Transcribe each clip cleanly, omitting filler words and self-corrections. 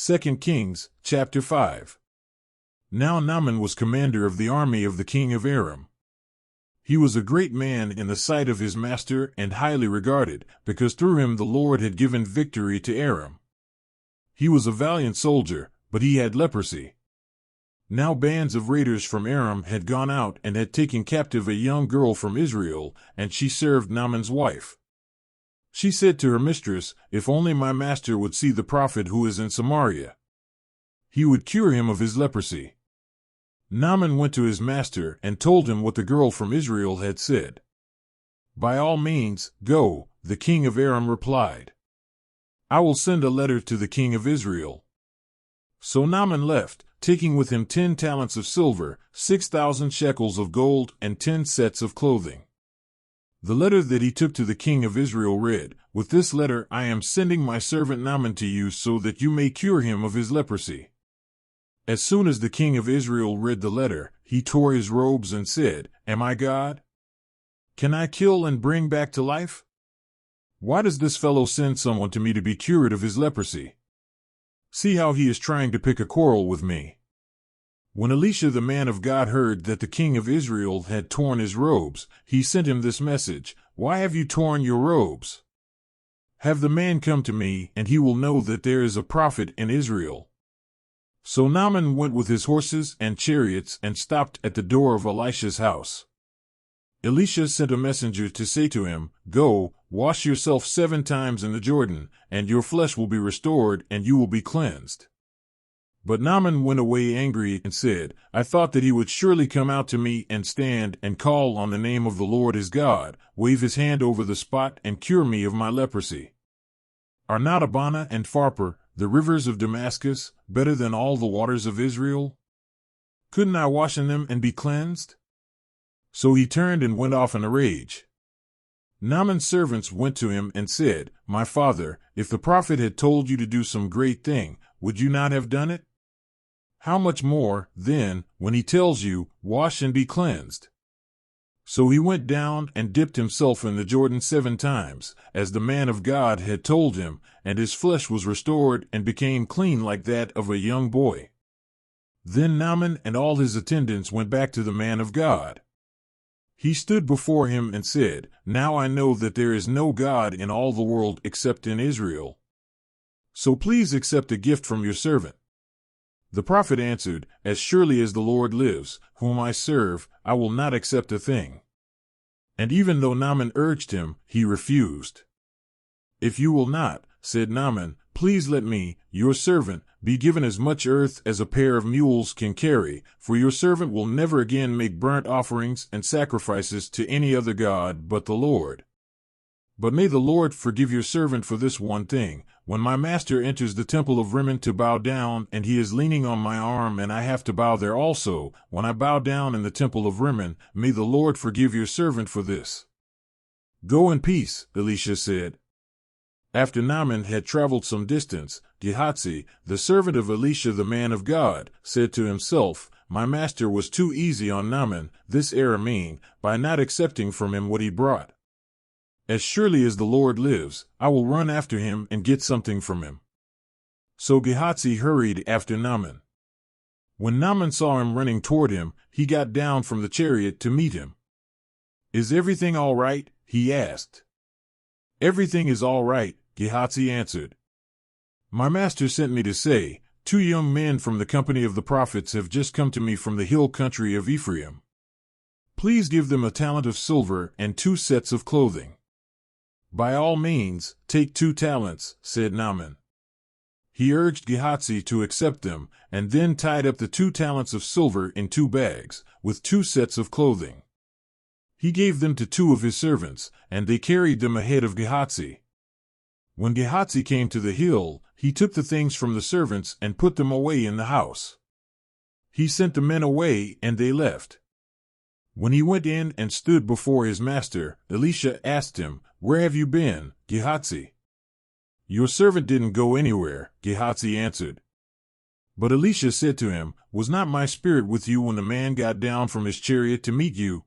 2 Kings, chapter 5. Now Naaman was commander of the army of the king of Aram. He was a great man in the sight of his master and highly regarded, because through him the Lord had given victory to Aram. He was a valiant soldier, but he had leprosy. Now bands of raiders from Aram had gone out and had taken captive a young girl from Israel, and she served Naaman's wife. She said to her mistress, "If only my master would see the prophet who is in Samaria. He would cure him of his leprosy." Naaman went to his master and told him what the girl from Israel had said. "By all means, go," the king of Aram replied. "I will send a letter to the king of Israel." So Naaman left, taking with him 10 talents of silver, 6,000 shekels of gold, and 10 sets of clothing. The letter that he took to the king of Israel read, "With this letter I am sending my servant Naaman to you so that you may cure him of his leprosy." As soon as the king of Israel read the letter, he tore his robes and said, "Am I God? Can I kill and bring back to life? Why does this fellow send someone to me to be cured of his leprosy? See how he is trying to pick a quarrel with me." When Elisha the man of God heard that the king of Israel had torn his robes, he sent him this message, "Why have you torn your robes? Have the man come to me, and he will know that there is a prophet in Israel." So Naaman went with his horses and chariots and stopped at the door of Elisha's house. Elisha sent a messenger to say to him, "Go, wash yourself 7 times in the Jordan, and your flesh will be restored and you will be cleansed." But Naaman went away angry and said, "I thought that he would surely come out to me and stand and call on the name of the Lord his God, wave his hand over the spot and cure me of my leprosy. Are not Abana and Pharpar, the rivers of Damascus, better than all the waters of Israel? Couldn't I wash in them and be cleansed?" So he turned and went off in a rage. Naaman's servants went to him and said, "My father, if the prophet had told you to do some great thing, would you not have done it? How much more, then, when he tells you, 'Wash and be cleansed'?" So he went down and dipped himself in the Jordan 7 times, as the man of God had told him, and his flesh was restored and became clean like that of a young boy. Then Naaman and all his attendants went back to the man of God. He stood before him and said, "Now I know that there is no God in all the world except in Israel. So please accept a gift from your servant." The prophet answered, "As surely as the Lord lives, whom I serve, I will not accept a thing." And even though Naaman urged him, he refused. "If you will not," said Naaman, "please let me, your servant, be given as much earth as a pair of mules can carry, for your servant will never again make burnt offerings and sacrifices to any other god but the Lord. But may the Lord forgive your servant for this one thing. When my master enters the temple of Rimmon to bow down and he is leaning on my arm and I have to bow there also, when I bow down in the temple of Rimmon, may the Lord forgive your servant for this." "Go in peace," Elisha said. After Naaman had traveled some distance, Gehazi, the servant of Elisha the man of God, said to himself, "My master was too easy on Naaman, this Aramean, by not accepting from him what he brought. As surely as the Lord lives, I will run after him and get something from him." So Gehazi hurried after Naaman. When Naaman saw him running toward him, he got down from the chariot to meet him. "Is everything all right?" he asked. "Everything is all right," Gehazi answered. "My master sent me to say, 2 young men from the company of the prophets have just come to me from the hill country of Ephraim. Please give them a talent of silver and 2 sets of clothing." "By all means, take 2 talents, said Naaman. He urged Gehazi to accept them, and then tied up the 2 talents of silver in 2 bags, with 2 sets of clothing. He gave them to 2 of his servants, and they carried them ahead of Gehazi. When Gehazi came to the hill, he took the things from the servants and put them away in the house. He sent the men away, and they left. When he went in and stood before his master, Elisha asked him, "Where have you been, Gehazi?" "Your servant didn't go anywhere," Gehazi answered. But Elisha said to him, "Was not my spirit with you when the man got down from his chariot to meet you?"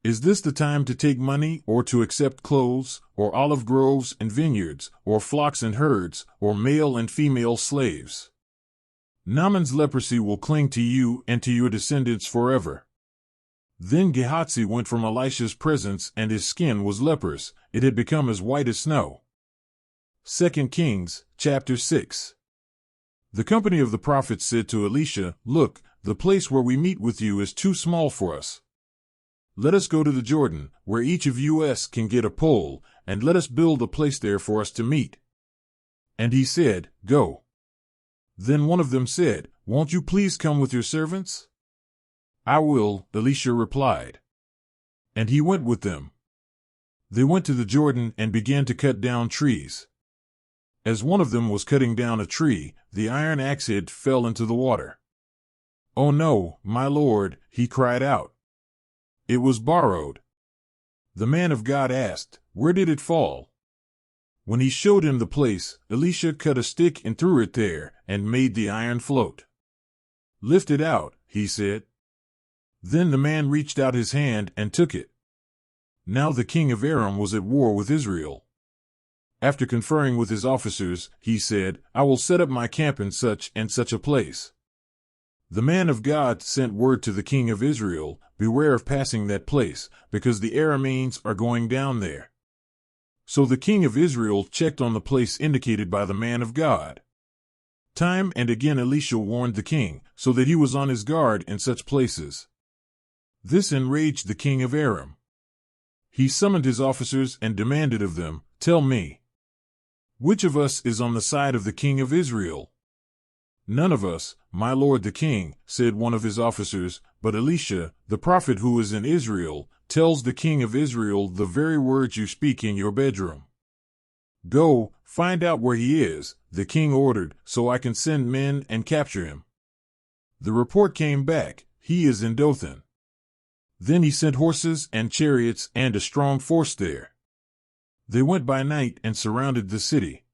Is this the time to take money, or to accept clothes, or olive groves and vineyards, or flocks and herds, or male and female slaves? Naaman's leprosy will cling to you and to your descendants forever." Then Gehazi went from Elisha's presence, and his skin was leprous; it had become as white as snow. 2 Kings, chapter 6. The company of the prophets said to Elisha, "Look, the place where we meet with you is too small for us. Let us go to the Jordan, where each of us can get a pole, and let us build a place there for us to meet." And he said, "Go." Then one of them said, "Won't you please come with your servants?" "I will," Elisha replied. And he went with them. They went to the Jordan and began to cut down trees. As one of them was cutting down a tree, the iron axe head fell into the water. "Oh no, my lord," he cried out. "It was borrowed." The man of God asked, "Where did it fall?" When he showed him the place, Elisha cut a stick and threw it there, and made the iron float. "Lift it out," he said. Then the man reached out his hand and took it. Now the king of Aram was at war with Israel. After conferring with his officers, he said, "I will set up my camp in such and such a place." The man of God sent word to the king of Israel, "Beware of passing that place, because the Arameans are going down there." So the king of Israel checked on the place indicated by the man of God. Time and again Elisha warned the king, so that he was on his guard in such places. This enraged the king of Aram. He summoned his officers and demanded of them, "Tell me, which of us is on the side of the king of Israel?" "None of us, my lord the king," said one of his officers, "but Elisha, the prophet who is in Israel, tells the king of Israel the very words you speak in your bedroom." "Go, find out where he is," the king ordered, "so I can send men and capture him." The report came back, "He is in Dothan." Then he sent horses and chariots and a strong force there. They went by night and surrounded the city.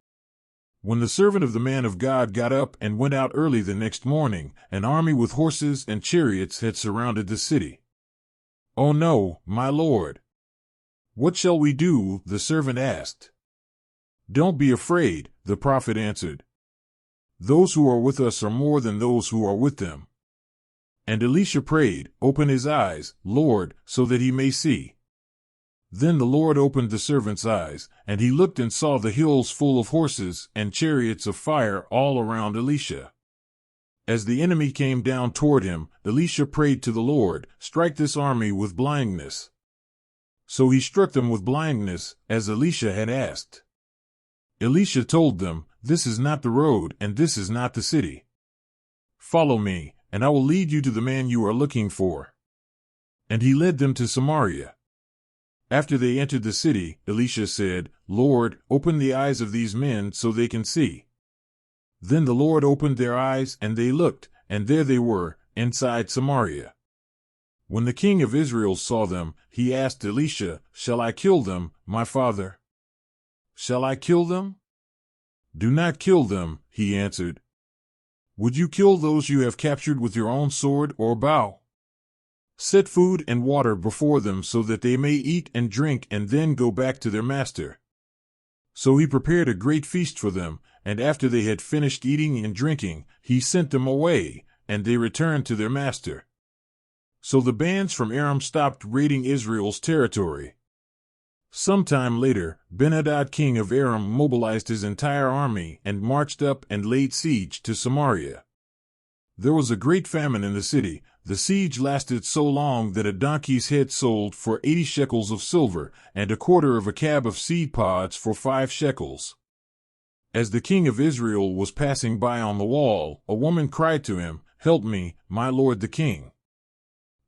When the servant of the man of God got up and went out early the next morning, an army with horses and chariots had surrounded the city. "Oh no, my lord! What shall we do?" the servant asked. "Don't be afraid," the prophet answered. "Those who are with us are more than those who are with them." And Elisha prayed, "Open his eyes, Lord, so that he may see." Then the Lord opened the servant's eyes, and he looked and saw the hills full of horses and chariots of fire all around Elisha. As the enemy came down toward him, Elisha prayed to the Lord, "Strike this army with blindness." So he struck them with blindness, as Elisha had asked. Elisha told them, "This is not the road, and this is not the city. Follow me, and I will lead you to the man you are looking for." And he led them to Samaria. After they entered the city, Elisha said, "Lord, open the eyes of these men so they can see." Then the Lord opened their eyes, and they looked, and there they were, inside Samaria. When the king of Israel saw them, he asked Elisha, "Shall I kill them, my father? Shall I kill them?" "Do not kill them," he answered. "Would you kill those you have captured with your own sword or bow? Set food and water before them so that they may eat and drink and then go back to their master." So he prepared a great feast for them, and after they had finished eating and drinking, he sent them away, and they returned to their master. So the bands from Aram stopped raiding Israel's territory. Sometime later, Ben-Hadad king of Aram mobilized his entire army and marched up and laid siege to Samaria. There was a great famine in the city. The siege lasted so long that a donkey's head sold for 80 shekels of silver, and a quarter of a cab of seed pods for 5 shekels. As the king of Israel was passing by on the wall, a woman cried to him, "Help me, my lord the king."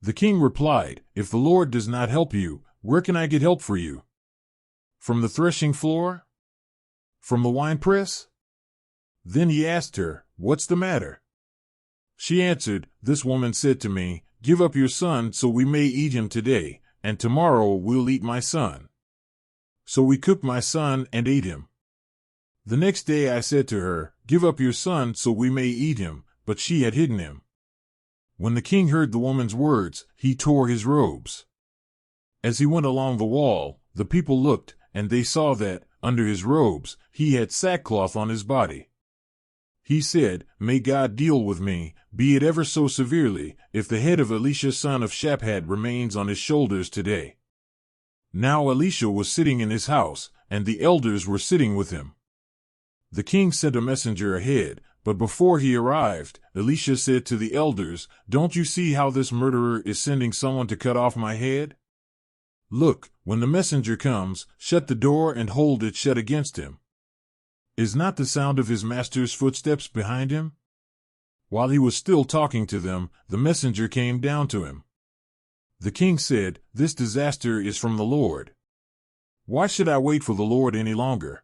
The king replied, "If the Lord does not help you, where can I get help for you? From the threshing floor? From the winepress?" Then he asked her, "What's the matter?" She answered, "This woman said to me, 'Give up your son so we may eat him today, and tomorrow we'll eat my son.' So we cooked my son and ate him. The next day I said to her, 'Give up your son so we may eat him,' but she had hidden him." When the king heard the woman's words, he tore his robes. As he went along the wall, the people looked, and they saw that, under his robes, he had sackcloth on his body. He said, "May God deal with me, be it ever so severely, if the head of Elisha son of Shaphat remains on his shoulders today." Now Elisha was sitting in his house, and the elders were sitting with him. The king sent a messenger ahead, but before he arrived, Elisha said to the elders, "Don't you see how this murderer is sending someone to cut off my head? Look, when the messenger comes, shut the door and hold it shut against him. Is not the sound of his master's footsteps behind him?" While he was still talking to them, the messenger came down to him. The king said, "This disaster is from the Lord. Why should I wait for the Lord any longer?"